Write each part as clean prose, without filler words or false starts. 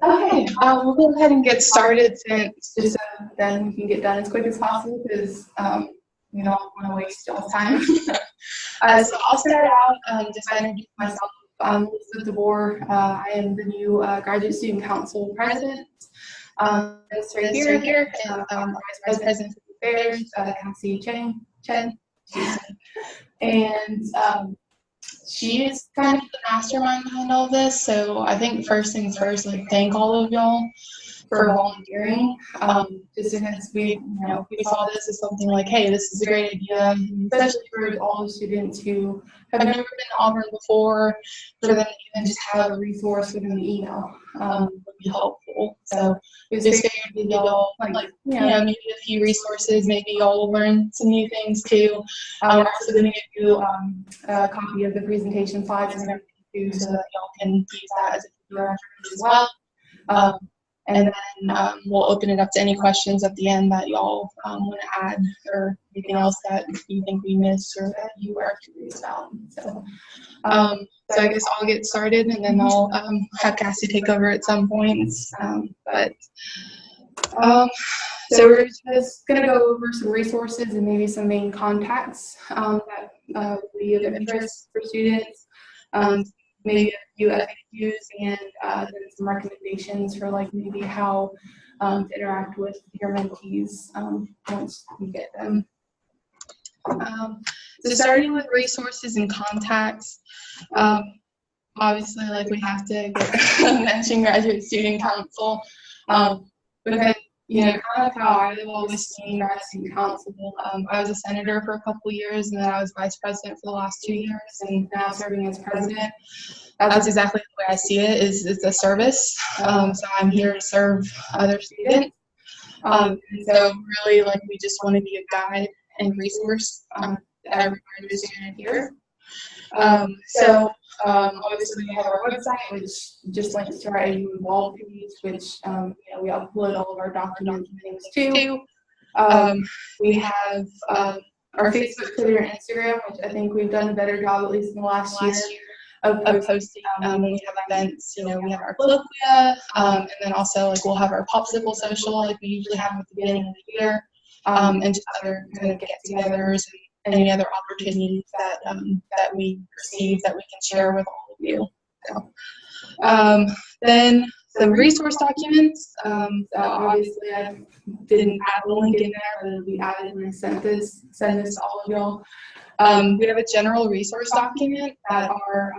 Okay, we'll go ahead and get started since just then we can get done as quick as possible because we don't want to waste y'all's time. So I'll start out just by introducing myself. I'm Lisa DeBoer. I am the new Graduate Student Council President. This right here is our Vice President of Affairs, Cassie Chen. And she is kind of the mastermind behind all this. So I think first things first, like thank all of y'all for volunteering. Just because we saw this as something like, hey, this is a great idea, especially for all the students who have never been to Auburn before, for them to even just have a resource within the email would be helpful. So it was figured to give y'all maybe a few resources, maybe y'all will learn some new things too. We're also going to give you a copy of the presentation slides and everything too, so that y'all can use that as a computer as well. And then we'll open it up to any questions at the end that y'all want to add, or anything else that you think we missed or that you are curious about. So I guess I'll get started, and then I'll have Cassie take over at some points. So we're just going to go over some resources and maybe some main contacts that will be of interest for students. Maybe a few FAQs and then some recommendations for like maybe how to interact with your mentees once you get them. So starting with resources and contacts, obviously like we have to mention Graduate Student Council because kind of how I've always seen Graduate Student Council. I was a senator for a couple of years, and then I was vice president for the last 2 years, and now serving as president. That's exactly the way I see it. Is it's a service. So I'm here to serve other students. And so really, like, we just want to be a guide and resource to every graduate student here. Obviously we have our website, which just links to our AU Involved page, which we upload all of our documents and things too. We have our Facebook, Twitter, and Instagram, which I think we've done a better job, at least in the last year, of posting when we have events. We have our colloquia, and then also like we'll have our popsicle social, like we usually have at the beginning of the year, and just other kind of get-togethers and any other opportunities that we receive that we can share with all of you. So, then some resource documents. So obviously I didn't add the link in there, but it'll be added when I send this to all of y'all. We have a general resource document that our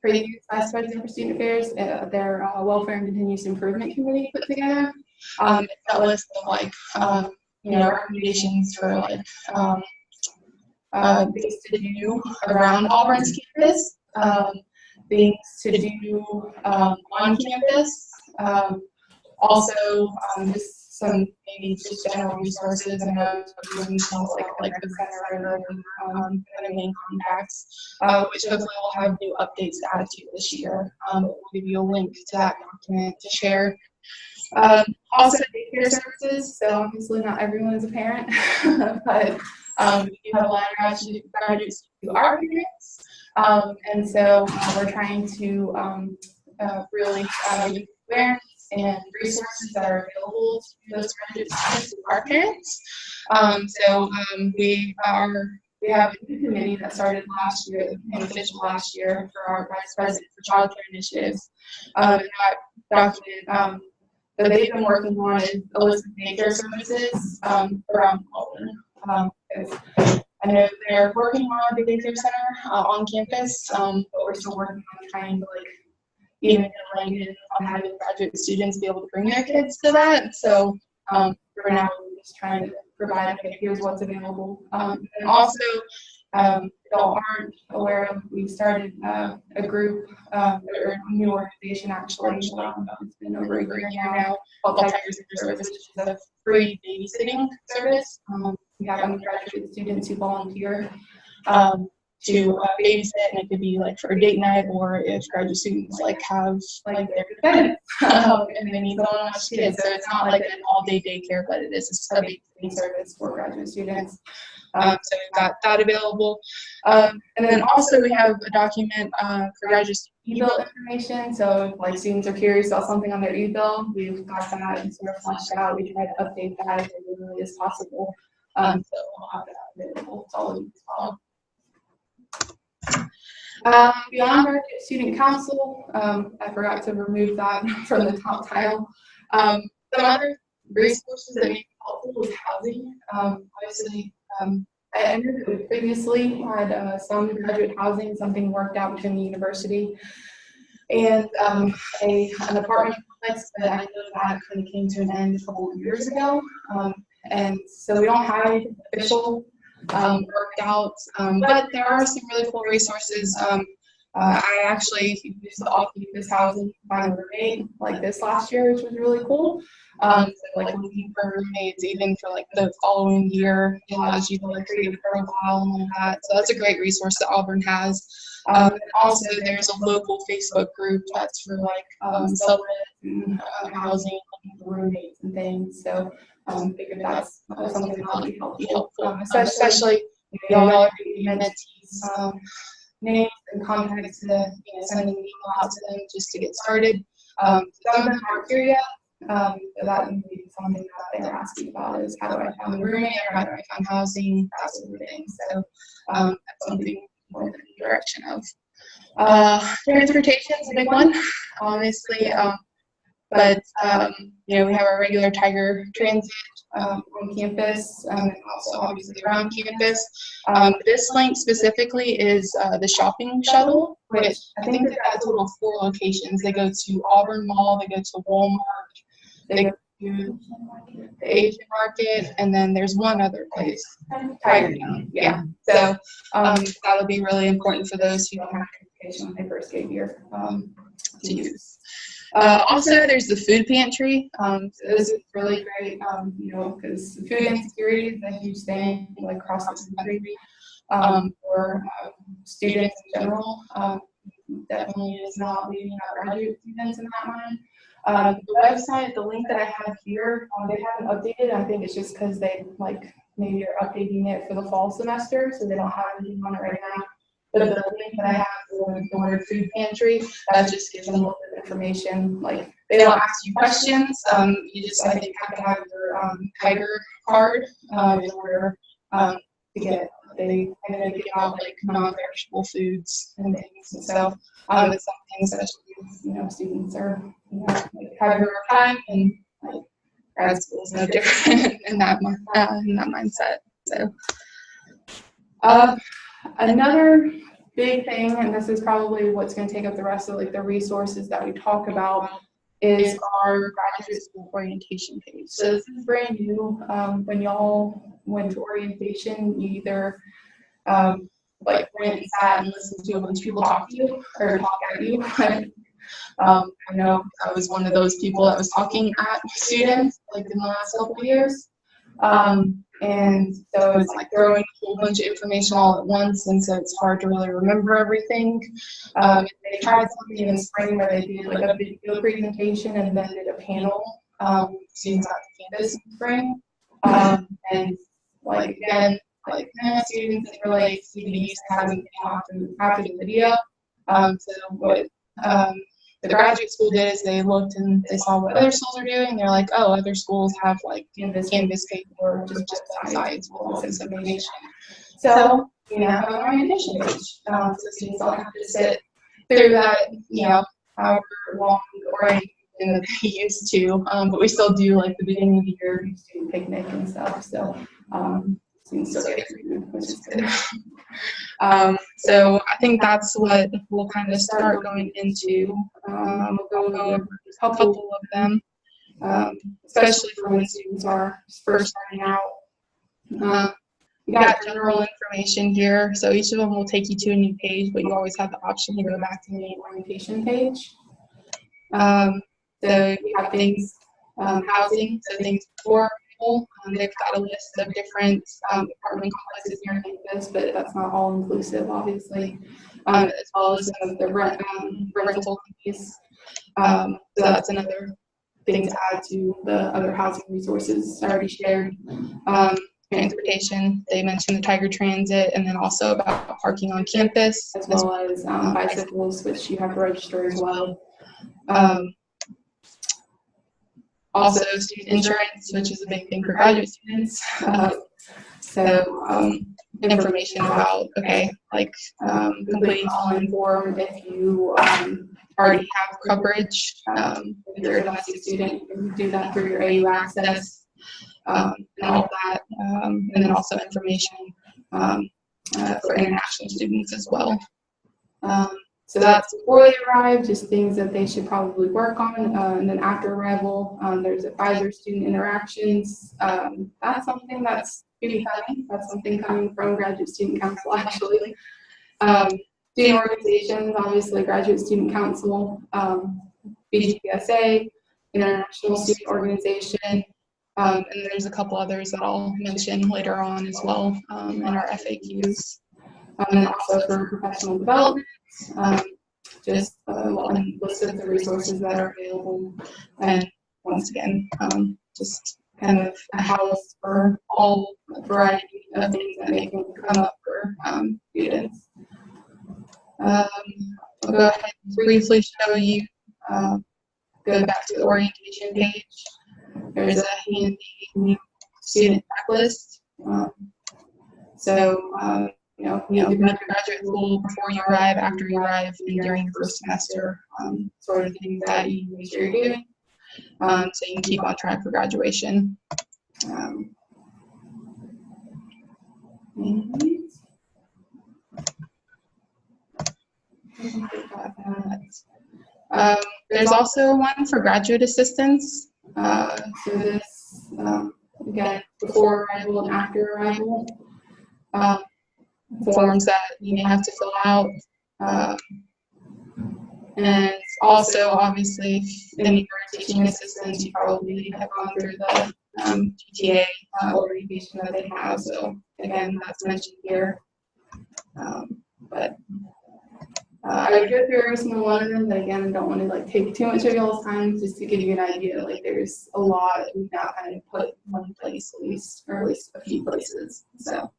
previous Vice President for Student Affairs, their Welfare and Continuous Improvement Committee put together. It's a list of like recommendations for like things to do around Auburn's campus, things to do on campus, also just some maybe just general resources and things like the center and the main contacts, which hopefully will have new updates added to this year. We'll give you a link to that document to share. Also daycare services, so obviously not everyone is a parent, but we do have a lot of graduates who are parents, and so we're trying to really raise awareness and resources that are available to those graduate students who are parents. We have a new committee that started last year, became official last year, for our Vice President for Child Care Initiatives. That document that they've been working on is a list of daycare services around Auburn. I know they're working on the daycare center on campus, but we're still working on trying to even get a leg in on having graduate students be able to bring their kids to that. So for now, we're just trying to provide, okay, here's what's available. And also, if y'all aren't aware of, we started a group, or a new organization actually. It's been over a year now, called Tigers in Service, which is a free babysitting service. We have undergraduate students who volunteer. to babysit, and it could be like for a date night, or if graduate students like have like their kids and they need someone to watch kids. So it's not like an all-day daycare, but it is a babysitting service for graduate students. So we've got that available. And then also we have a document for graduate student e-bill information. So if like students are curious about something on their e-bill, we've got that and sort of fleshed out. We try to update that as regularly as possible. So we'll have that available to all of you as well. Beyond our student council, I forgot to remove that from the top title. Some other resources that may be helpful is housing. Obviously, I knew that we previously had some graduate housing, something worked out between the university and an apartment complex, but I know that kind of came to an end a couple of years ago. And so we don't have anything official worked out, but there are some really cool resources. I actually used the off-campus housing to find a roommate like this last year, which was really cool. So like looking for roommates even for like the following year, it allows you to like create a profile and all that. So that's a great resource that Auburn has. And also there's a local Facebook group that's for like self-rent housing, looking for roommates and things. So I figured that's something that would be helpful, especially if y'all are mentees. Names and contacts to send an email out to them just to get started. Some of them aren't here yet, so that would be something that they're asking about is how do I find a roommate or how do I find housing, that sort of thing. So that's something more in the direction of. Transportation is a big one, obviously, but we have our regular Tiger Transit on campus, and also obviously around campus. This link specifically is the shopping shuttle, which I think they've got a total of 4 locations. They go to Auburn Mall, they go to Walmart, they go to the Asian Market, and then there's one other place, Tiger Town. Yeah. So that'll be really important for those who don't have transportation when they first get here to use. Also, there's the food pantry. So this is really great, because food insecurity is a huge thing, like across the country, for students in general. Definitely is not leaving our graduate students in that mind. The website, the link that I have here, they haven't updated. I think it's just because they maybe are updating it for the fall semester, so they don't have anything on it right now. But the link that I have for the word food pantry, that just gives them a little bit of information. Like, they don't ask you questions. You just, I think, have to have your Tiger card in order to get it. They give out like non-perishable foods and things. And so it's something, especially if, students are having a hard time, and like grad school is no different in that mindset. So. Another big thing, and this is probably what's going to take up the rest of the resources that we talk about, is our graduate school orientation page. So this is brand new. When y'all went to orientation, you either went and sat and listened to a bunch of people talk to you or talk at you. I know I was one of those people that was talking at students in the last couple of years. And so it's like throwing a whole bunch of information all at once, and so it's hard to really remember everything. They tried something in the spring where they did a video presentation and then did a panel. Students got to campus in the spring, and again, students didn't really see the use of having after the video. So what the graduate school did is they looked and they saw what other schools are doing. They're like, oh, other schools have canvas paper just sides with all this information. So have an orientation page. So students don't have to sit through that, however long orientation that they used to. But we still do the beginning of the year student picnic and stuff. So students still get food, which is good. So I think that's what we'll kind of start going into. We'll go over a couple of them, especially for when students are first starting out. We got general information here, so each of them will take you to a new page, but you always have the option to go back to the orientation page. So we have things, housing, so things before arrival. They've got a list of different apartment complexes near campus, but that's not all inclusive, obviously, as well as some of the rental fees. So that's another thing to add to the other housing resources I already shared. Transportation, they mentioned the Tiger Transit, and then also about parking on campus, as well as bicycles, which you have to register as well. Also, student insurance, which is a big thing for graduate students. So information about, okay, like completing all-in form if you already have coverage. If you're a domestic student, you can do that through your AU access. And all that, and then also information for international students as well. So that's before they arrive, just things that they should probably work on. And then after arrival, there's advisor student interactions. That's something that's really coming. That's something coming from Graduate Student Council, actually. Student organizations, obviously Graduate Student Council, BGPSA, International Student Organization, and there's a couple others that I'll mention later on as well in our FAQs. And also for professional development, just a list of the resources that are available. And once again, just kind of a house for all variety of things that may come up for students. I'll go ahead and briefly show you, go back to the orientation page. There's a handy student checklist. You know, you need to go to graduate school before you arrive, after you arrive, and during your first semester, sort of things that you make sure you're doing, so you can keep on track for graduation. There's also one for graduate assistants. So this, again, before arrival and after arrival. Forms that you may have to fill out. And also, obviously, if any teaching assistants, you probably have gone through the GTA orientation that they have. So, again, that's mentioned here. But I would go through every single one of them, but again, I don't want to like take too much of y'all's time, just to give you an idea. Like, there's a lot that we've now kind of put in one place, at least, or at least a few places. So,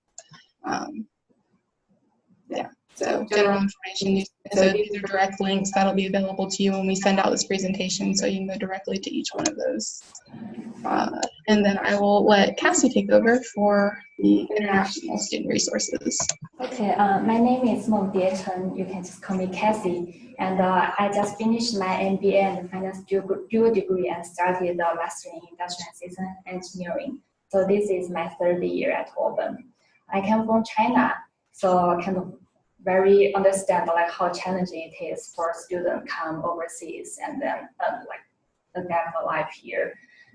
yeah, so general information. So these are direct links that'll be available to you when we send out this presentation, so you can go directly to each one of those. And then I will let Cassie take over for the international student resources. Okay, my name is Meng Die Chen. You can just call me Cassie. And I just finished my MBA and finance dual degree and started the master in industrial system engineering. So this is my third year at Auburn. I come from China. So I kind of very understand like how challenging it is for students come overseas and then like adapt the life here.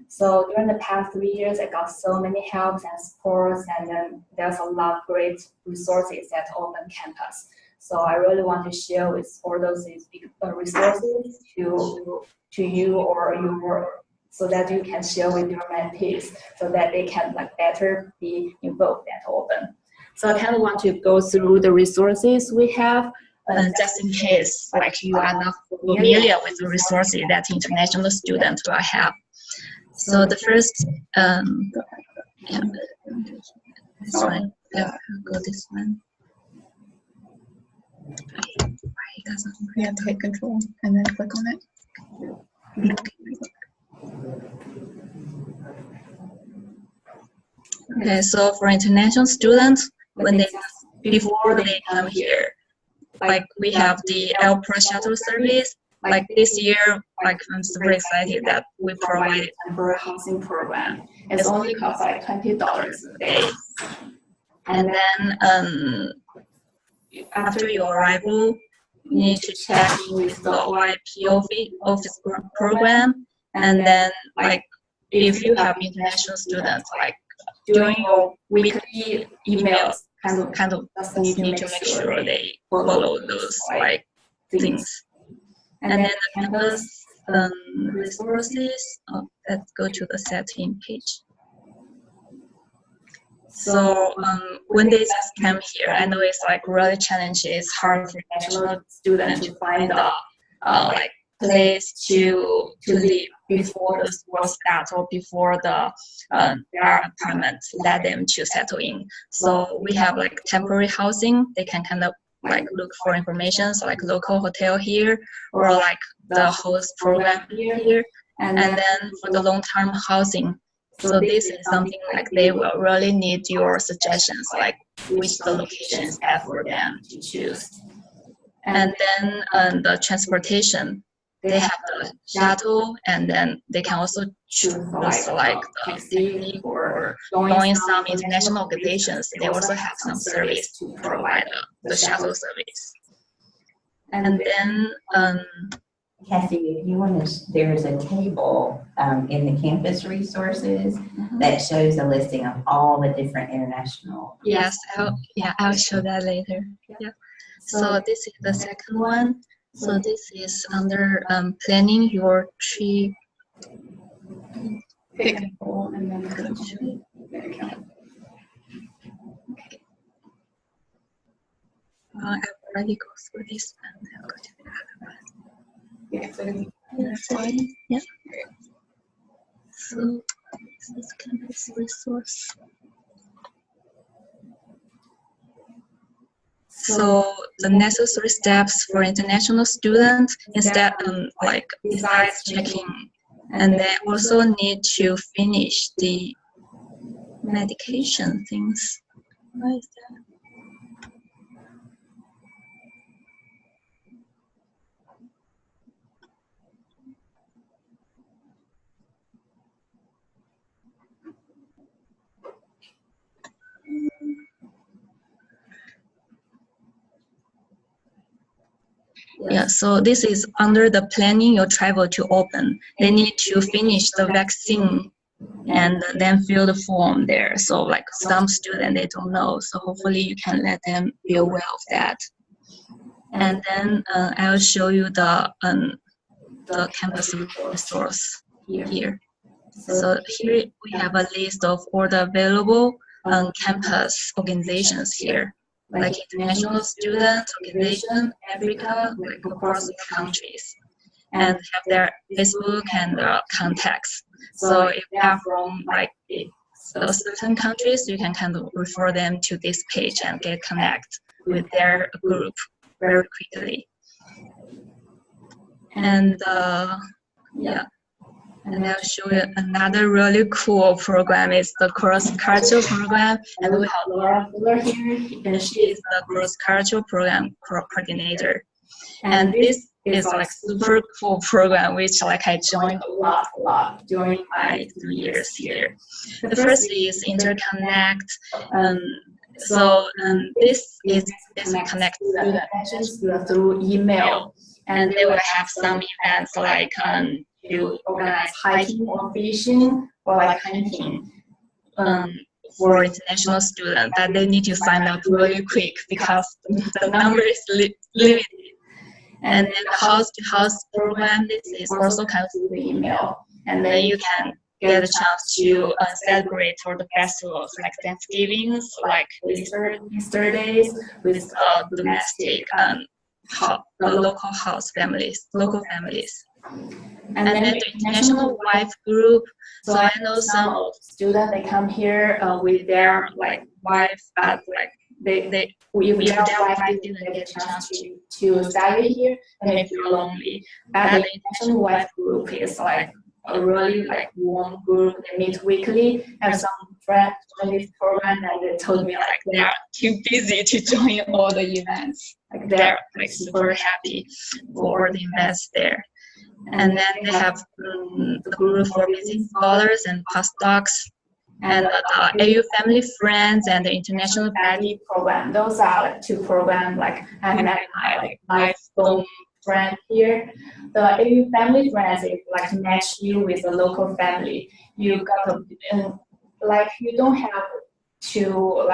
So during the past 3 years, I got so many helps and supports, and then there's a lot of great resources at Auburn campus. So I really want to share with all those resources to you or your, so that you can share with your mentees, so that they can like better be involved at Auburn. So I kind of want to go through the resources we have, just in case like you are not familiar with the resources that international students will have. So the first, yeah, this one, go this one. You have to hit control and then click on it. Okay, so for international students, before they come here, like we have the airport shuttle service. Like this year, like I'm super excited that we provide a temporary housing program. It's only costs like $20 a day. And then after your arrival, you need to check with the OIP office program. And then like if you have international students, like during your weekly emails, kind of just need to make sure they follow those like things. And then the campus resources, let's go to the setting page. So when they just came here, I know it's like really challenging. It's hard for international students to find a like place to live before the school starts or before their apartments let them to settle in. So we have like temporary housing. They can kind of like look for information, so like local hotel here or like the host program here. And then for the long-term housing, so this is something like they will really need your suggestions, like which the location is best for them to choose. And then the transportation, they have the shuttle, and then they can also choose like the taxi or join some international organizations. They also have some service to provide the shuttle service. And then Cassie, if you want to, there's a table in the campus resources that shows a listing of all the different international. Yes, I'll show that later. Yeah. So this is the second one. So this is under planning your trip. Pick a goal and then continue. Okay. I've already go through this one. I'll go to the other one. Yeah. So this is campus resource. So the necessary steps for international students instead like besides checking, and they also need to finish the medication things. Why is that? Yeah, so this is under the planning your travel to open. They need to finish the vaccine and then fill the form there. So like some students, they don't know. So hopefully you can let them be aware of that. And then I'll show you the campus resource here. So here we have a list of all the available campus organizations here, like international student organization, Africa, like across the countries, and have their Facebook and contacts. So if they are from like certain countries, you can kind of refer them to this page and get connect with their group very quickly. And yeah. And I'll show you another really cool program. It's the cross-cultural program. And we have Laura Fuller here, and she is the cross-cultural program coordinator. And this is like super cool program, which like I joined a lot during my 2 years here. The first is Interconnect. This is connect students through email. And they will have some events like to organize hiking or fishing or like hunting for international students that they need to sign up really quick because the number is limited. And then the house-to-house program, this is also comes through the email. And then you can get a chance to celebrate for the festivals like Thanksgiving, like Easter days with domestic the local families. And then the international wife group. So I know some students, they come here with their like wife, but like if their wife didn't get a chance to study here, then they feel lonely. But the international wife group is like a really like warm group. They meet weekly. Have some friends join this program, and they told me like they are too busy to join all the events. Like they're like super happy for the events there. And then they have the group for visiting scholars and postdocs, and the AU Family Friends and the International Buddy Program. Those are like two programs. Like I met my like lifelong friend here. The AU Family Friends is like match you with a local family. You got to like you don't have to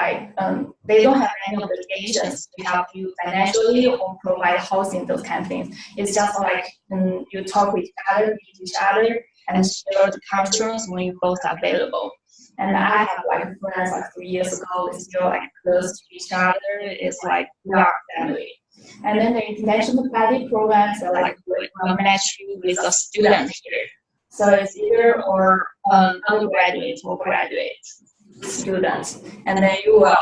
they don't have any obligations to help you financially or provide housing, those kind of things. It's just you talk with each other, meet each other, and share the cultures when you both are available. And I have friends 3 years ago, we're still close to each other. It's we are family. And then the international buddy programs are will match you with a student here. So it's either or undergraduate or graduate students, and then you will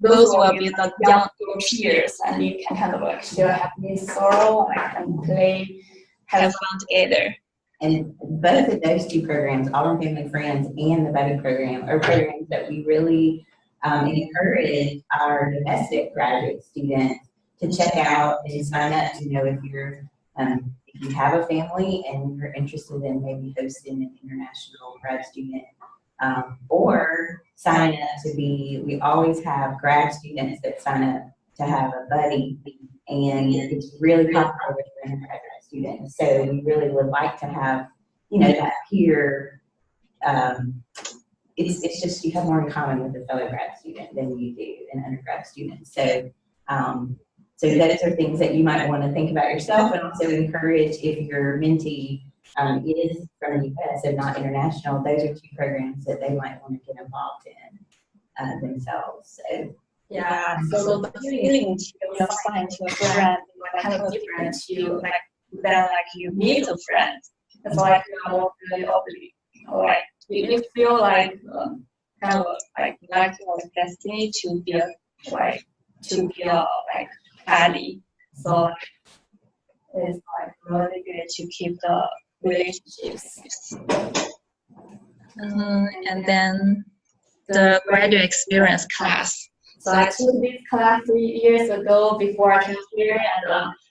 those will be the young peers, and you can kind of share happy sorrow, and play, have fun together. And both of those two programs, All in Family Friends and the Buddy Program, are programs that we really encourage our domestic graduate students to check out and sign up. If you have a family and you're interested in maybe hosting an international grad student, or sign up to be, we always have grad students that sign up to have a buddy, and it's really popular with undergraduate students. So we really would like to have, that peer, it's just, you have more in common with a fellow grad student than you do an undergrad student. So, so those are things that you might want to think about yourself, and also encourage if your mentee is from the U.S. and not international. Those are two programs that they might want to get involved in themselves. So yeah, so the feeling you assign to a friend is kind of different to than you meet a friend. It's you are more really you feel kind of your destiny to be a buddy. So it's really good to keep the relationships. And then the graduate experience class. So I took this class 3 years ago before I came here,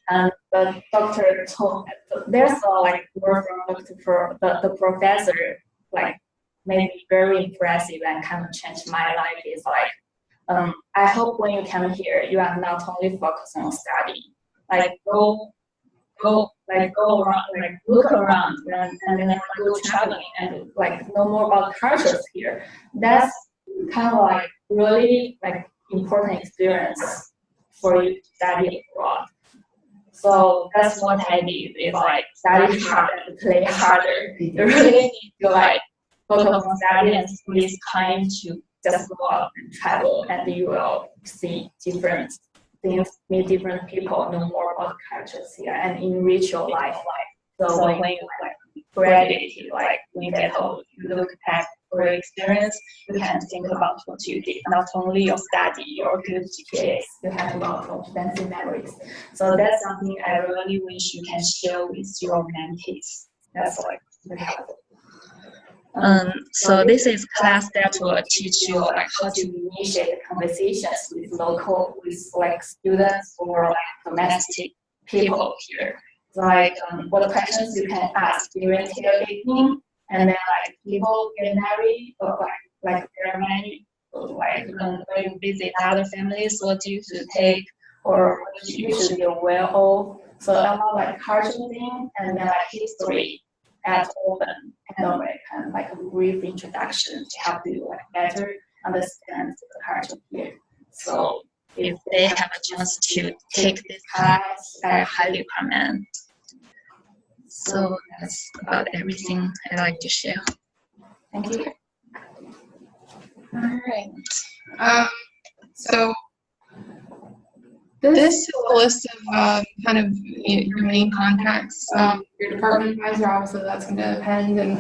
and the doctor told there's a word from the professor made me very impressive and kind of changed my life. Is I hope when you come here, you are not only focused on study. Go around, look around, and then go traveling and know more about cultures here. That's kind of really important experience for you to study abroad. So that's what I did. Is study hard and play harder. You really need to focus on study and squeeze time to just go out and travel, and you will see different things, meet different people, know more about cultures here, and enrich your life. So when you graduate, when you get home, you look back for your experience, you can think about what you did, not only your study, your good GPAs, you have a lot of fancy memories. So that's something I really wish you can share with your mentees. That's super helpful. So this is class that will teach you how to initiate conversations with students or domestic people here. What questions you can ask during tailgating, and then people get married, or there are many when you visit other families, what you should take or what you should be aware of. So about cultural thing, and then history at open and American, a brief introduction to help you better understand the culture here. So if they have a chance to take this class, I highly recommend. So that's about everything I'd like to share. Thank you. All right. So this is a list of kind of your main contacts. Your department advisor, obviously that's going to depend, and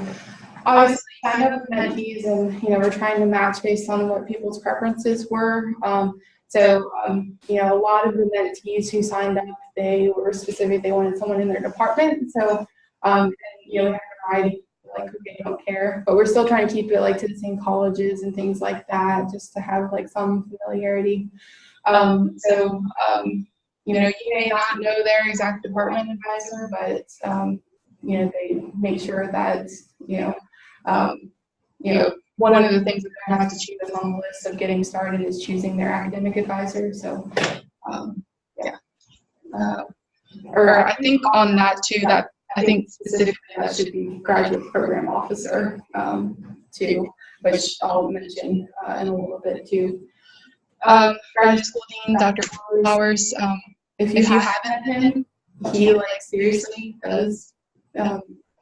obviously sign up with mentees, and we're trying to match based on what people's preferences were. So a lot of the mentees who signed up, they were specific, they wanted someone in their department. So we have a variety, they don't care, but we're still trying to keep it to the same colleges and things like that, just to have some familiarity. You may not know their exact department advisor, but they make sure that one of the things that they have to choose on the list of getting started is choosing their academic advisor. So or I think on that too, that I think specifically that should be graduate program officer too. which I'll mention in a little bit too. Graduate School Dean, Dr. Flowers, if you haven't met him, he like seriously does.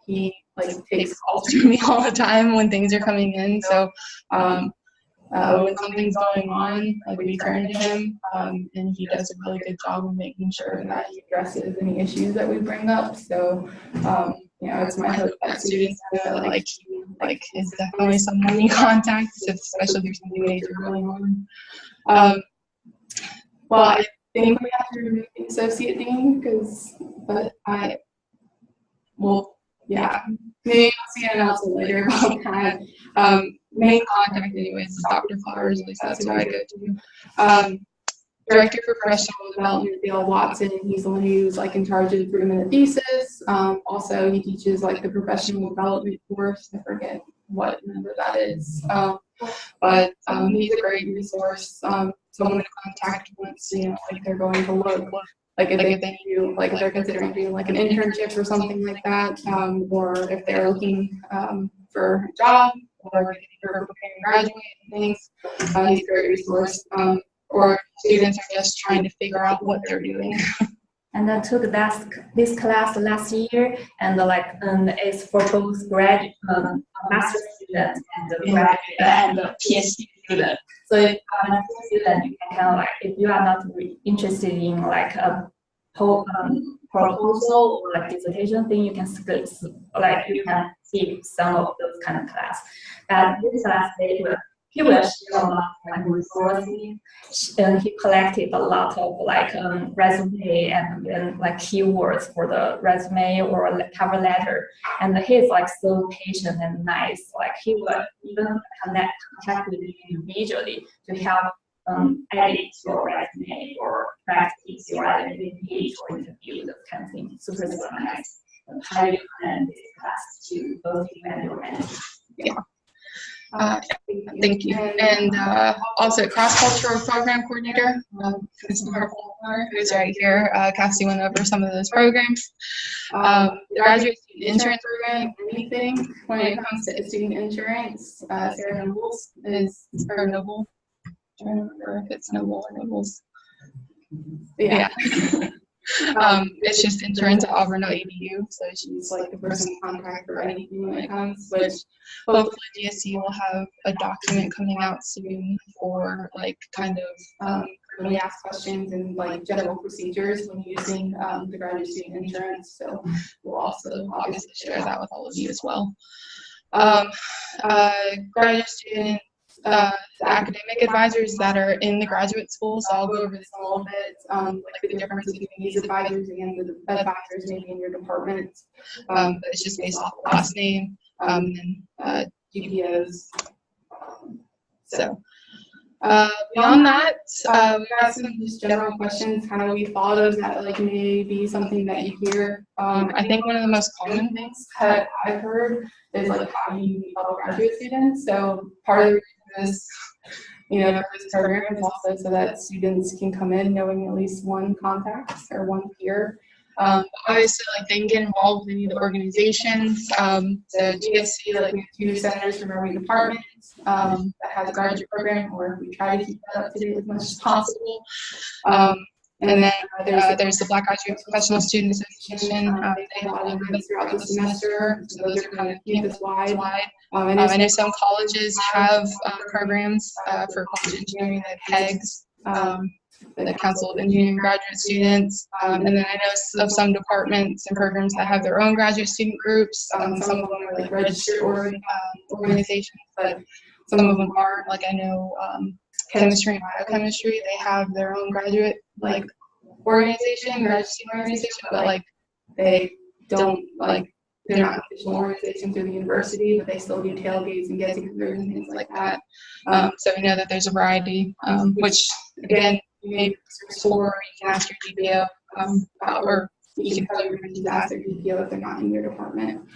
He like takes calls to me all the time when things are coming in. So when something's going on, like we turn to him, and he does a really good job of making sure that he addresses any issues that we bring up. So you know, it's my hope that students know that like is definitely someone you contact, especially if there's something major going on. Well, I think we have to remove the associate dean but yeah, maybe I'll see an announcement later about that. Main contact anyways is Dr. Flowers, at least that's who I go to. Director for Professional Development, Dale Watson, he's the one who's like in charge of improvement of thesis. Also, he teaches like the professional development course. I forget what number that is. But he's a great resource. Someone to contact once, you know, like they're going to look, like if they do, like if they're considering doing like an internship or something like that, or if they're looking for a job or if they're preparing to graduate and things, he's a great resource. Or students are just trying to figure out what they're doing. And I took this class last year, and it's for both graduate, master's students and graduate and PhD students. So if I'm a student, you can kind of like, if you are not really interested in like a proposal or like dissertation thing, you can skip, like you can skip some of those kind of class. But this class, he will share a lot of like resources, and he collected a lot of like resume and like keywords for the resume or cover letter. And he's like so patient and nice. Like he will even contact with you individually to help edit your resume or practice your identity or interview, those kind of things. Super nice. Highly recommend this class to both you and your manager. Yeah. Thank you. And also cross-cultural program coordinator, who's right here. Cassie went over some of those programs. The graduate student insurance program, anything when it comes to student insurance, Sarah Nobles is her Noble. I don't remember if it's Noble or Nobles. Yeah. It's just insurance@auburn.edu, so she's like the person contact for anything when it comes, which hopefully GSC will have a document coming out soon for like kind of when we ask questions and like general procedures when using the graduate student insurance. So we'll also obviously share that with all of you as well. Graduate student the academic advisors that are in the graduate school, so I'll go over this a little bit, like the difference between these advisors and the advisors maybe in your department. But it's just based off the last name and GPOs. So beyond that, we got some just general questions kind of we thought of that like may be something that you hear. I think one of the most common things that I've heard is like how do you meet fellow graduate students? So part of the this, you know, this program is also so that students can come in knowing at least one contact or one peer. Obviously, like they can get involved in the organizations. So GSC, like we have 2 senators from every department that has a graduate program, or we try to keep that up to date as much as possible. And then there's the Black Graduate Professional Student Association. They have a lot of events throughout the semester, so those are kind of campus-wide. I know some colleges have programs for college engineering, like PEGS, the Council of Engineering Graduate Students. And then I know of some departments and programs that have their own graduate student groups. Some of them are like registered organizations, but some of them aren't. Like I know chemistry and biochemistry, they have their own graduate like organization, graduate student organization, but like they don't like they're not an official organization through the university, but they still do tailgates and get-togethers and things like that. So we know that there's a variety, which again you may explore. You can ask your DPO, or you can tell your friends to ask their DPO if they're not in your department.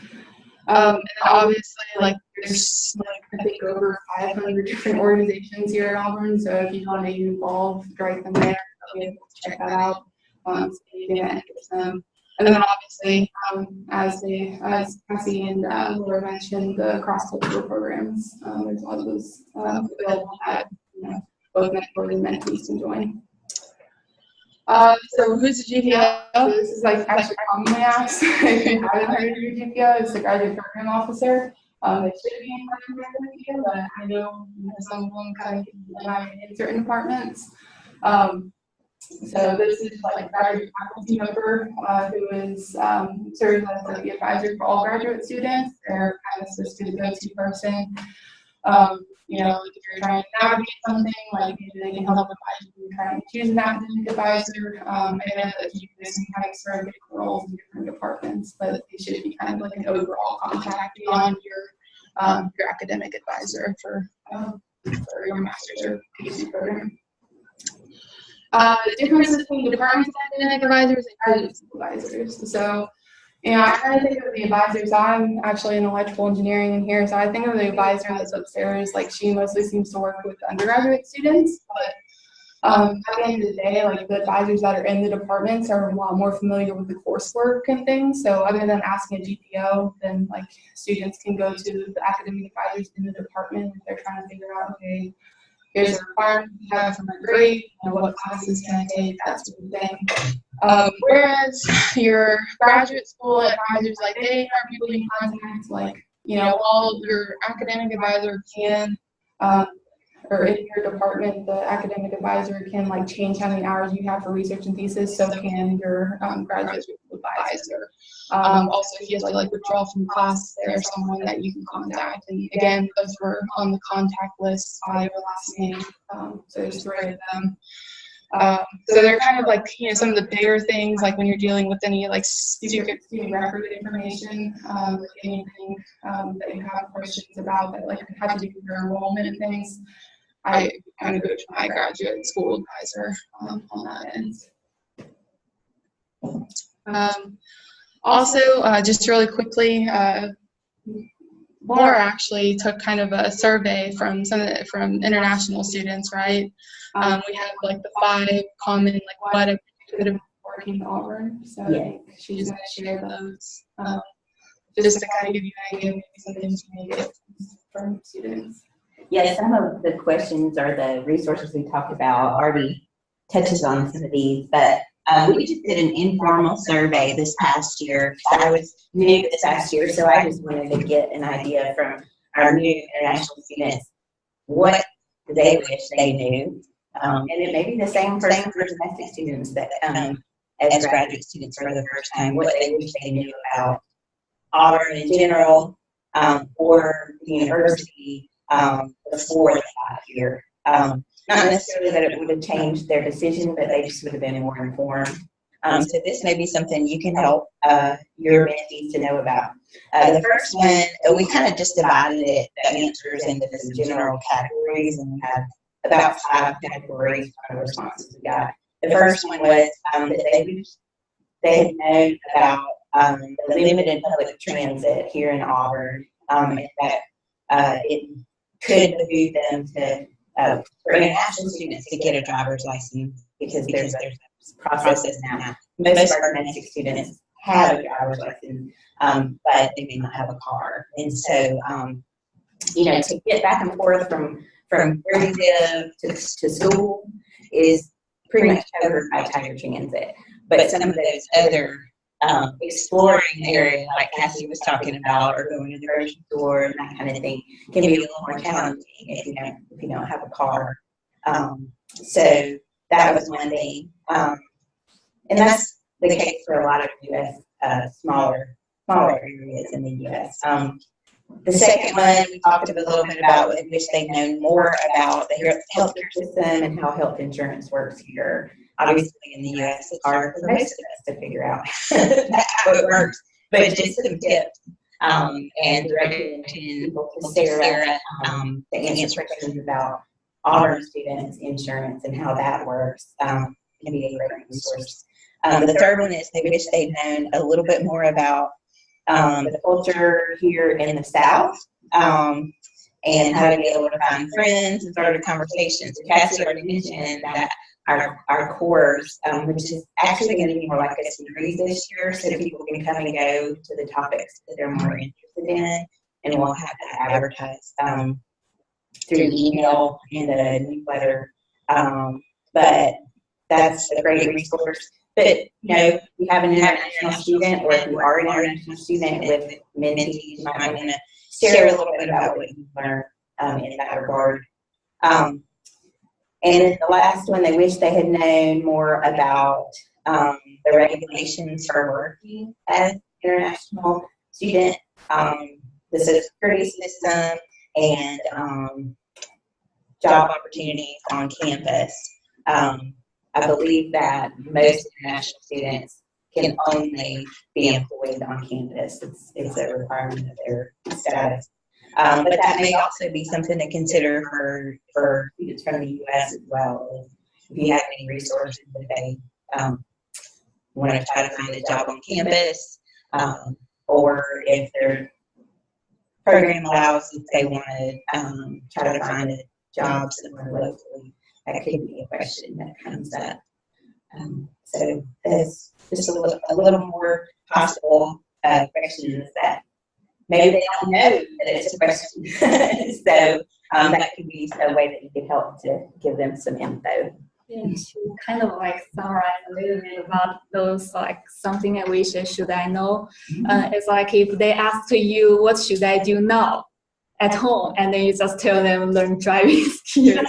And obviously, like there's like I think over 500 different organizations here at Auburn. So if you want to get involved, write them there. You'll be able to check that out. So you can interest them. And then obviously, as Cassie and Laura mentioned, the cross-cultural programs, there's a lot of those available that both mentors and mentees can join. So who's the GPO? So this is like actually commonly asked if you haven't heard of your GPO, it's the graduate program officer. It should be in graduate GPO, but I know some of them kind of in certain departments. So this is like graduate faculty member who is serves as like the advisor for all graduate students. They're kind of supposed to be the go-to person. Like if you're trying to navigate something, like maybe they can help advise you trying to choose an academic advisor. I know that you guys can kind of serve different roles in different departments, but they should be kind of like an overall contact beyond your academic advisor for your master's or PhD program. The difference between department academic advisors and graduate school advisors. So, I kind of think of the advisors. I'm actually in electrical engineering in here, so I think of the advisor that's upstairs. Like she mostly seems to work with undergraduate students, but at the end of the day, like the advisors that are in the departments are a lot more familiar with the coursework and things. So other than asking a GPO, then like students can go to the academic advisors in the department if they're trying to figure out, okay, here's a requirement we have for my grade, what classes can I take, that sort of thing. Whereas your graduate school advisors, like they are people you contact, like, all your academic advisor can, or in your department, the academic advisor can like change how many hours you have for research and thesis, so can your graduate school advisor. Also, if you have to like withdraw from class, there's someone that you can contact. And again, because we're on the contact list by your last name, so there's 3 of them. So they're kind of like, some of the bigger things, like when you're dealing with any like student record information, anything that you have questions about that like have to do with your enrollment and things, I kind of go to my graduate school advisor on that end. Also, just really quickly, Laura actually took kind of a survey from from international students, right? We have like the 5 common, like what a could have been working in Auburn. So I think she's going to share those just to kind of give you an idea of maybe some things you may get from students. Yeah, some of the questions or the resources we talked about already touches on some of these, but we just did an informal survey this past year. I was new this past year, so I just wanted to get an idea from our new international students what they wish they knew. And it may be the same for domestic students that come as graduate students for the first time, what they wish they knew about Auburn in general, or the university before they got here. Not necessarily that it would have changed their decision, but they just would have been more informed. So this may be something you can help your mentees to know about. The first one, we kind of just divided it, the answers into some general categories, and we had about 5 categories of responses we got. The first one was that they had known about the limited public transit here in Auburn, and that it could behoove them to for international students to get a driver's license, because there's a process now. Most of our domestic students have a driver's license, but they may not have a car. And so, to get back and forth from where you live to school is pretty much covered by Tiger Transit. But some of those other exploring areas, like Cassie was talking about, or going to the grocery store and that kind of thing, can be a little more challenging if you don't have a car. So that was one thing, and that's the case for a lot of U.S. smaller areas in the U.S. The second one, we talked a little bit about what we wish they'd known more about the healthcare system and how health insurance works here. Obviously, in the U.S., it's hard for most of us to figure out how it works, but just some tips and directing people to Sarah to answer questions about Auburn students' insurance and how that works can be a great resource. The third one is they wish they'd known a little bit more about the culture here in the South, and how to be able to find friends and start a conversation. So Cassie already mentioned that our course, which is actually going to be more like a series this year, so people can come and go to the topics that they're more interested in, and we'll have that advertised through email and a newsletter. But that's a great resource. But, you know, if you have an international student, or if you are an international student with mentees, you might want to share a little bit about what you've learned in that regard. And then the last one, they wish they had known more about the regulations for working as an international student, the Social Security system, and job opportunities on campus. I believe that most international students can only be employed on campus. It's a requirement of their status. But that may also be something to consider for students from the U.S. as well. If you have any resources that they want to try to find a job on campus, or if their program allows, if they want to try to find a job somewhere locally, that could be a question that comes up. So there's just a little more possible questions that maybe they don't know that it's a question. So that could be a way that you could help to give them some info. And to kind of like summarize a little bit about those, like something I wish should I know, it's like if they ask you, what should I do now at home? And then you just tell them learn driving skills,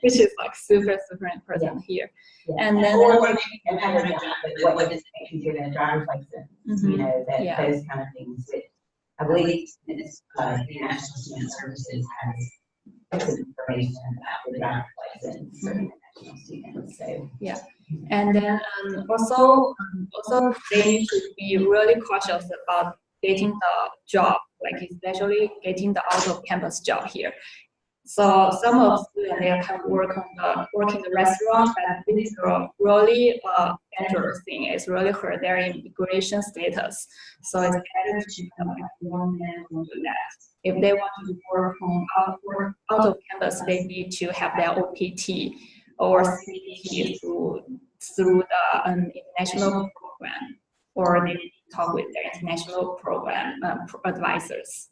which is like super important here. Yeah. And then or maybe you have a job, but what does it make you get a driver's license? You know, those kind of things. Which I believe International Student Services has some information about the driver's license for international students. So yeah, and then also they need to be really cautious about getting the job, like especially getting the out of campus job here. So some of the students, they can work in the restaurant, but this is a really dangerous thing. It's really hurt their immigration status. So it's better to warn them to do that. If they want to work out of campus, they need to have their OPT or CPT through the international program, or they need to talk with their international program advisors.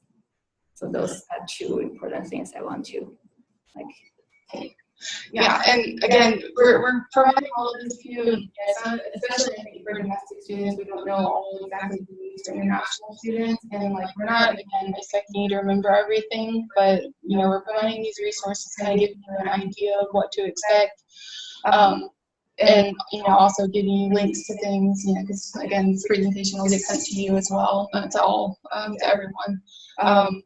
So those are two important things I want to take. Yeah, and again, we're providing all of this to you, Especially I think for domestic students, we don't know all exactly the needs for international students, and like we're not, again, expecting you to remember everything, but, you know, we're providing these resources, kind of giving you an idea of what to expect. And, you know, also giving you links to things, you know, because, again, this presentation will get sent to you as well, to all, to everyone.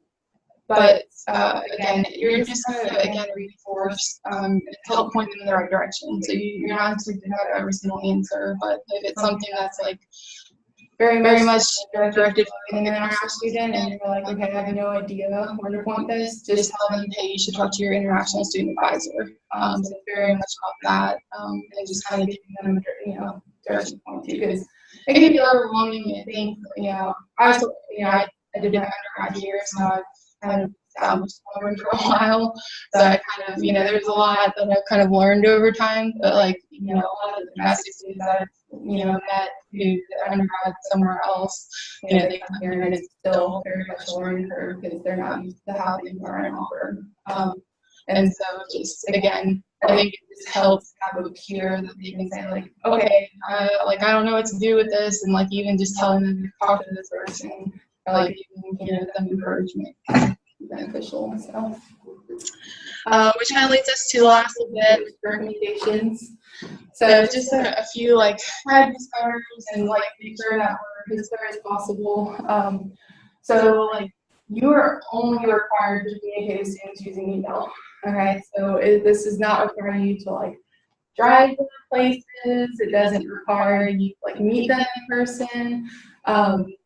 But again, you're just going to, again, reinforce, help point them in the right direction. So you're not expected to have every single answer, but if it's something that's like very much directed to an international student, and you're like, okay, I have no idea where to point this, just tell them, hey, you should talk to your international student advisor. So it's very much about that, and just kind of giving them, you know, direction to point to, because it can be overwhelming. I think, you know, I did my undergrad here, so I've kind of established for a while. So I kind of, you know, there's a lot that I've kind of learned over time, but like, you know, a lot of the domestic students that I've, you know, met who undergrad somewhere else, you know, they come here and it's still very much a learning curve because they're not used to how things are in Auburn. And so just, again, I think it just helps have a peer that they can say like, okay, like I don't know what to do with this, and like even just telling them to talk to this person, or like even, you know, them encouragement beneficial and stuff. Which kind of leads us to the last little bit, recommendations. So just a few like guidance stars and like make sure that we're as clear as possible. So like you are only required to communicate with students using email. Okay, so this does not require you to like drive to places. It doesn't require you to like meet them in person.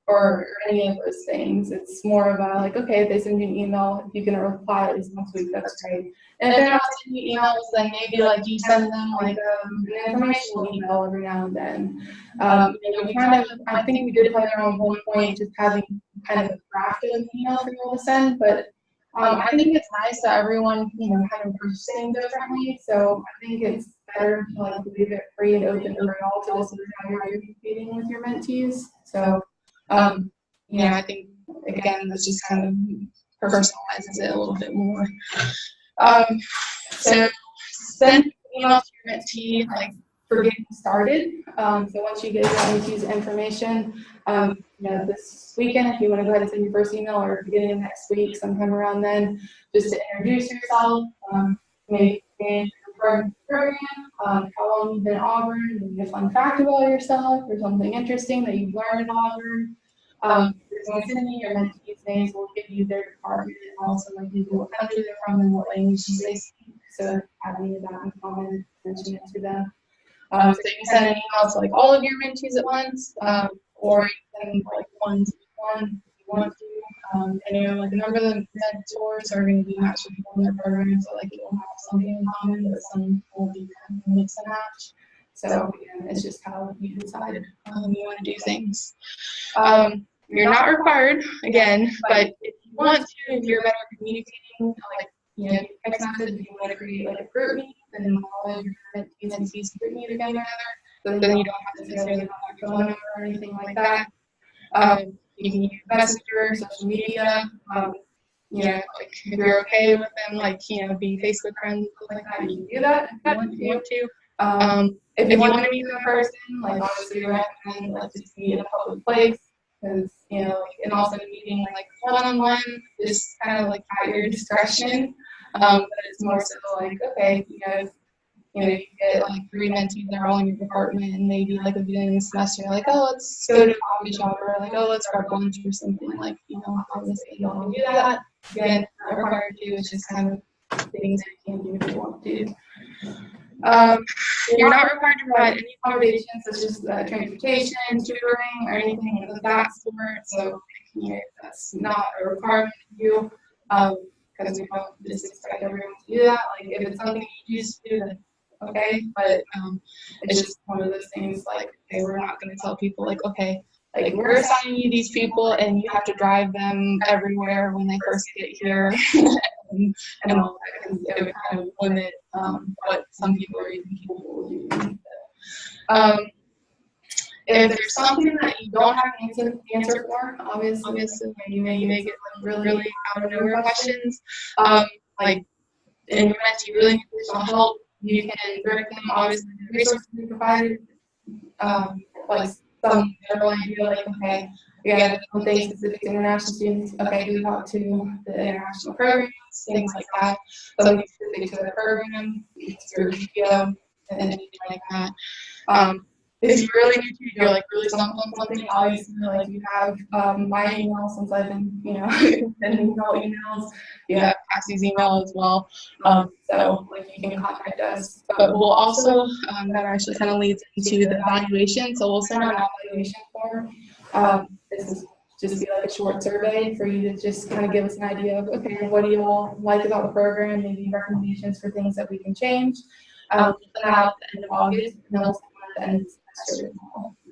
Or any of those things. It's more of a like, okay, if they send you an email, if you can reply at least once a week, that's great. And if they're not sending you emails, then maybe like you send them like an informational email every now and then. You know, we kind of, I think we did play around one point just having kind of a draft of an email for people to send, but I think it's nice that everyone, you know, kind of approaches things differently. So I think it's better to like leave it free and open for all to decide how you're communicating with your mentees. So, you know, I think again, this just kind of personalizes it a little bit more. So send an email to your mentee, like, for getting started. So once you get your mentee's information, you know, this weekend, if you want to go ahead and send your first email, or beginning of next week, sometime around then, just to introduce yourself, maybe confirm the program, how long you've been at Auburn, maybe a fun fact about yourself, or something interesting that you've learned at Auburn. When sending your mentees' names, will give you their department and also like what country they're from and what language they speak. So have any of that in common, mention it to them. So you can send an email to like all of your mentees at once, or you can send like one to one if you want to. I know like a number of the mentors are going to be matched with people in their program, so like you'll have something in common, but some will be kind of mix and match. So yeah, it's just how you decide you want to do things. You're not required, again, but if you want to, if you're better at communicating, like, you know, text message, if you want to create like a group meeting, then all of your mentees group meet together, so then you don't have to necessarily have your phone number or anything like that. You can use Messenger, social media, you know, like if you're okay with them, like, you know, be Facebook friends, stuff like that, you can do that if you want to. If you want to meet in person, like obviously we recommend like just be in a public place, because, you know, like, and also meeting like one-on-one, just kind of like at your discretion. But it's more so like, okay, you know, you get like 3 mentees that are all in your department, and maybe like at the beginning of the semester, you're like, oh, let's go to a coffee shop, or like, oh, let's grab lunch or something, like, you know, obviously you all can do that. Again, not required to, it's just kind of things that you can do if you want to. You're not required to provide any accommodations such as transportation, tutoring, or anything of that sort. So, you know, that's not a requirement for you, because we don't just expect everyone to do that. Like, if it's something you used to do, then okay. But it's just one of those things. Like, okay, we're not going to tell people like, okay, like we're assigning you these people, and you have to drive them everywhere when they first get here. And all that, because it would kind of limit what some people are even capable of doing. If there's something that you don't have an answer for, obviously you may get like really out of nowhere questions, like, and you really need additional help, you can direct them obviously to the resources we provided, like some general idea, like, okay, we got something specific to international students, okay, do we talk to the international programs, things like that, something specific to the program, your video, and anything like that. If you really need to, you're like really stumped on something, obviously, like you have my email, since I've been, you know, sending emails, you have Cassie's email as well, so like you can contact us. But we'll also, that actually kind of leads into the evaluation, so we'll send out an evaluation form. This is just be like a short survey for you to just kind of give us an idea of, okay, what do you all like about the program, maybe recommendations for things that we can change. We'll send out at the end of August, and then we'll send out at the end of the semester as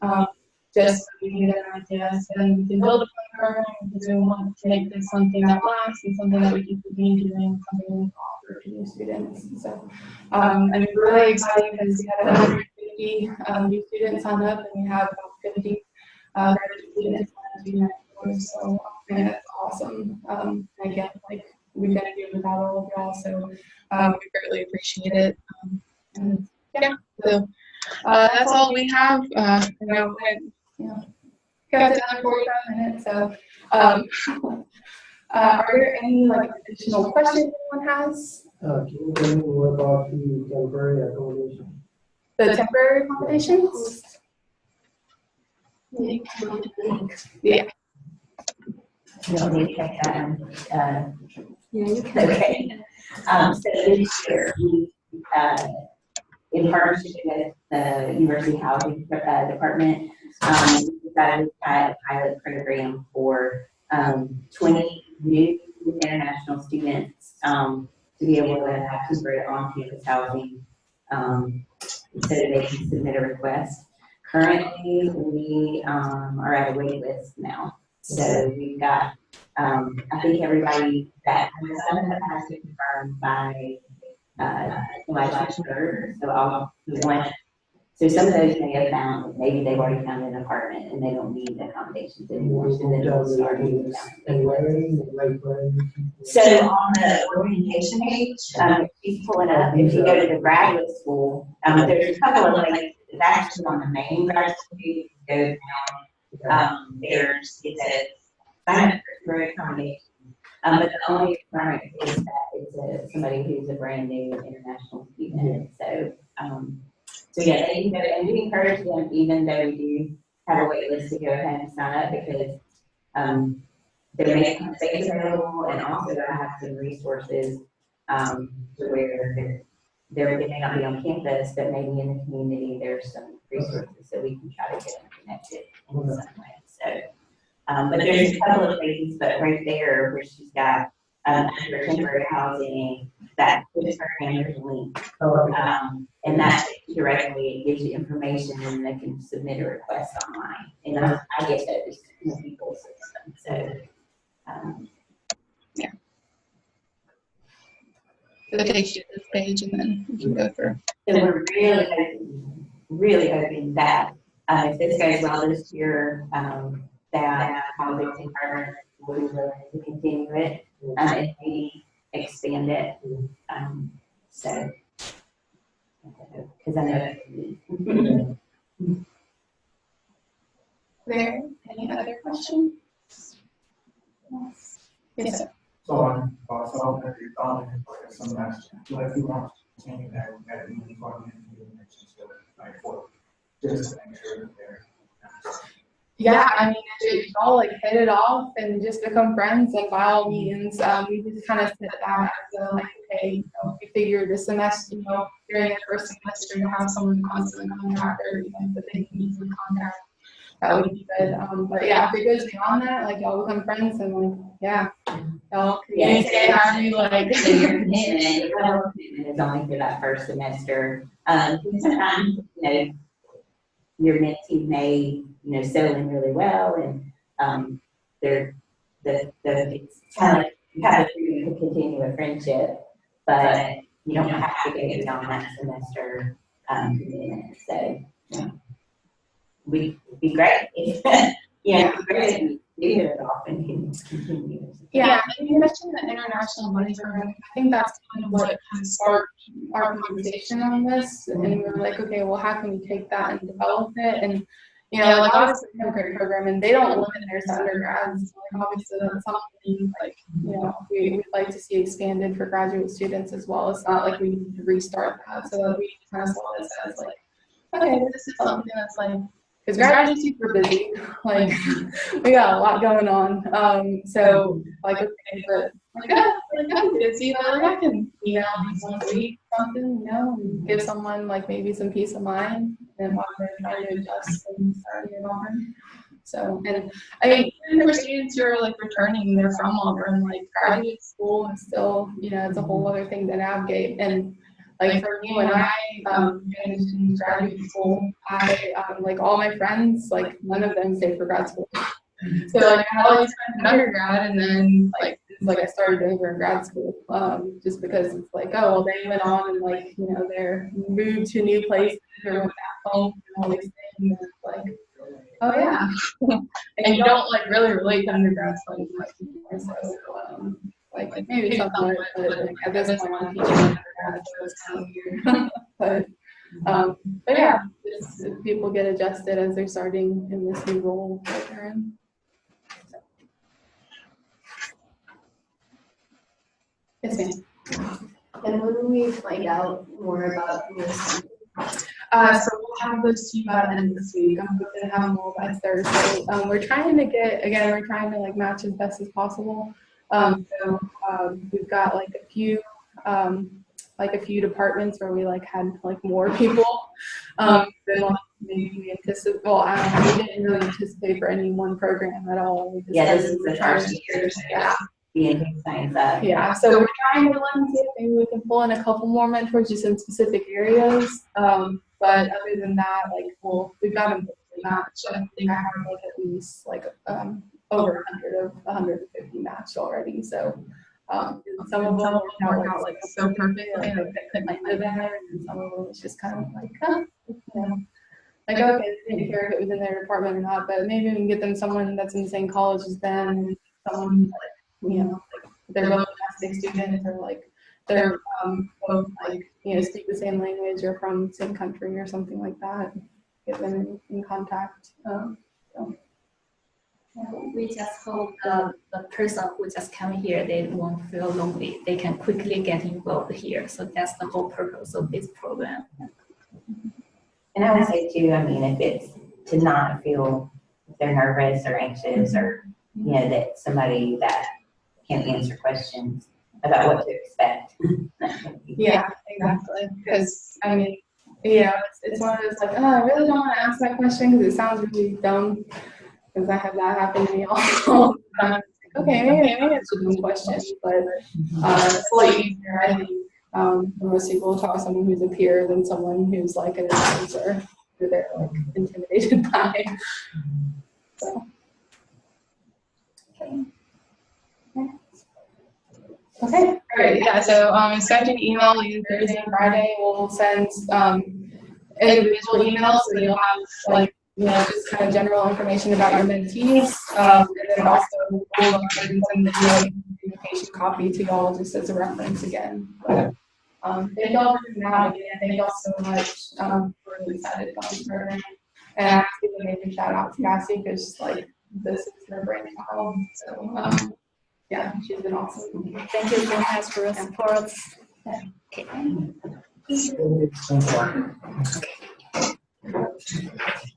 well. Just so we can get an idea, so then we can build a program, because we want to make this something that lasts and something that we can continue doing, something we can offer to new students. So, and we're really excited because we had 150 new students sign up, and we have about 50 graduate students doing that course. So, that's awesome. Again, like, we couldn't do it without all of y'all, so we greatly appreciate it. And yeah, so that's all we have. I know kept it under 45 minutes, so are there any like additional questions anyone has? Can you tell me more about the temporary accommodation? The temporary accommodations? Yeah. You'll need to check that. Yeah, you can. Okay. So this year, we, in partnership with the University Housing Department, we decided to have a pilot program for 20 new international students to be able to have temporary on-campus housing so that they can submit a request. Currently, we are at a wait list now. So we've got, I think everybody that has been confirmed by transfer. So some of those may have found, maybe they've already found an apartment and they don't need the accommodations anymore, so then they'll start moving down. So on the orientation page, she's pulling up, if you go to the graduate school, there's a couple of, like, it's actually on the main graduate school page, you go down, it says sign up for accommodation. But the only requirement is that it's somebody who's a brand new international student. So yeah, they can go, and we encourage them, even though we do have a wait list, to go ahead and sign up, because they're making space available, and also I have some resources to where they may not be on campus, but maybe in the community there's some resources that we can try to get them connected in some way. So. But there's a couple of places, but right there where she's got under temporary housing, that this program, there's a link. And that directly, it gives you information, and they can submit a request online. And I get those in the people system. So, yeah. So it takes you to this page, and then you can go through. So we're really hoping that if this goes well this year, that housing department will be willing to continue it and maybe expand it. So, because I know. There, any other questions? Yes, sir. So on elementary college, like some semester, like you want to continue that uniform like for just to make sure that they're. Yeah, I mean, if you all like hit it off and just become friends, and by all means, we just kind of sit back and like, okay, you know, we figure this semester, you know, during the first semester, you'll have someone constantly contact, or even that they can easily contact. That would be good. But yeah, if it goes beyond that, like y'all become friends, and like, yeah, y'all communicate how you like. So your commitment is only for that first semester. Sometimes, you know, your mentee may, you know, settle in really well, and it's kind of like you have the freedom to continue a friendship, but you don't have to go beyond that semester commitment. So, you know, would be great if, it'd be great if you do it often and continue. Yeah, and you mentioned the international money program. I think that's kind of what kind of sparked our conversation on this. And we were like, okay, well, how can we take that and develop it? And, you know, like obviously we have a great program, and they don't limit theirs to undergrads. Like obviously that's something like, you know, we'd like to see expanded for graduate students as well. It's not like we need to restart that. So we kind of saw this as like, okay, this is something that's like, because graduate students are busy, like we got a lot going on. So like, okay, but like, I'm busy, but like I can email these once a week, something, you know, and give someone like maybe some peace of mind, and while they're trying to adjust and start in Auburn. So, and I mean, even for students who are like returning, they're from Auburn, like graduate school is still, you know, it's a whole other thing to navigate. And like for me, when I finished in graduate school, I like all my friends, like none of them stayed for grad school. So like I had all these friends in undergrad, and then like I started doing for grad school, just because it's like, oh well, they went on and like, you know, they're moved to new places, or went back home and all these things. And it's like, oh yeah, and you don't like really relate to undergrad studies much anymore. So like maybe something like, but like at this point I'm teaching undergrad, so it's kind of weird. But yeah, just, people get adjusted as they're starting in this new role that they're in. So. Yes, ma'am. And when will we find out more about this? So we'll have those to you by the end of this week. I'm hoping to have them all by Thursday. We're trying to like match as best as possible. We've got like a few departments where we like had like more people than like maybe we anticipate. Well, we didn't really anticipate for any one program at all. We just this is the first year. Yeah. Yeah, so we're trying to see if maybe we can pull in a couple more mentors just in specific areas. But other than that, like, we've got them matched. I think I have like at least like over 150 matched already. So Some of them work out like so perfectly, like they couldn't like live in there, and some of them it's just kind of like, you know, like okay, they didn't care if it was in their department or not, but maybe we can get them someone that's in the same college as them, someone like, you know, like they're both domestic students or like they're both like, you know, speak the same language or from the same country or something like that. Get them in contact. So. We just hope the person who just come here, they won't feel lonely. They can quickly get involved here. So that's the whole purpose of this program. And I would say too, I mean, if it's to not feel they're nervous or anxious or, you know, that somebody that can answer questions about what to expect. Yeah, exactly. Because I mean, yeah, it's one of those like, oh, I really don't want to ask that question because it sounds really dumb. Because I have that happen to me all the time. Okay, maybe it's a dumb question, but it's a lot easier, I think, for most people to talk to someone who's a peer than someone who's like an advisor who they're like intimidated by. So. Okay, great. Yeah, so expect an email either Thursday and Friday. We'll send individual emails, so you'll have like, you know, just kind of general information about your mentees, and then also we'll send the communication copy to y'all just as a reference again. But, thank y'all for coming out again. Thank y'all so much. We're really excited about this program. And I have to give a major shout out to Cassie because like this is her brainchild. So yeah, she's been awesome. Thank you so much for your support. Okay. Thank you.